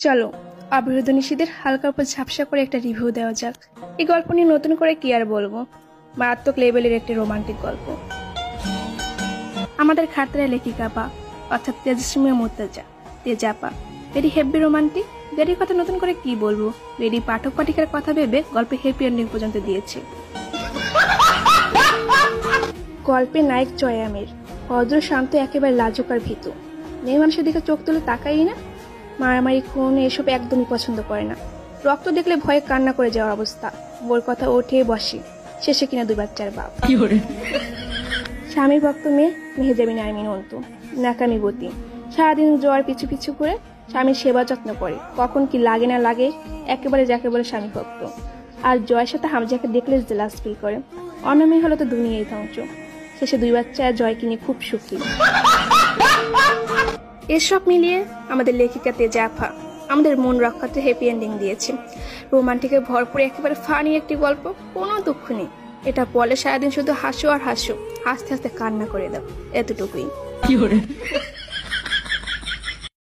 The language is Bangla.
চলো অবরোধ নিষেধের হালকা উপর ঝাপসা করে একটা রিভিউ দেওয়া যাক। এই গল্প নিয়ে নতুন করে কি আর বলবো, মারাত্মক লেভেলের একটি রোমান্টিক গল্প। আমাদের খাতরা লেখিকা বা অর্থাৎ তেজস্মী মুর্তজা তেজাপা ভেরি হেভি রোমান্টিক। ভেরির কথা নতুন করে কি বলবো, ভেরি পাঠক পাঠিকার কথা ভেবে গল্পে হ্যাপি এন্ডিং পর্যন্ত দিয়েছে। গল্পের নায়ক জয় আমির ভদ্র শান্ত, একেবারে লাজুক আর ভীতু। মেয়ে মানুষের দিকে চোখ তুলে তাকাই না, মারামারি খুন এসব একদমই পছন্দ করে না। রক্ত দেখলে ভয়ে কান্না করে যাওয়ার অবস্থা। বোর কথা ওঠে বসে, শেষে কিনা 2 বাচ্চার বাপ। স্বামীর ভক্ত মেয়ে মেহেজাবিন আর্মিন অন্তু নাকামি গতি, সারাদিন জ্বর পিছু পিছু করে স্বামীর সেবা যত্ন করে, কখন কি লাগে না লাগে একেবারে যাকে বলে স্বামী ভক্ত। আর জয়ের সাথে হামজাকে দেখলে জেলাস ফিল করে। অন্য মেয়ে হলো তো দুনিয়ায় ধ্বংস। শেষে 2 বাচ্চা জয়কে নিয়ে খুব সুখী। এসব মিলিয়ে আমাদের লেখিকা তেজাপা আমাদের মন রক্ষাতে হ্যাপি এন্ডিং দিয়েছে। রোমান্টিকে ভরপুর একেবারে ফানি একটি গল্প, কোনো দুঃখ নেই। এটা বলে সারাদিন শুধু হাসো আর হাসো, হাসতে হাসতে কান্না করে দাও, এতটুকুই।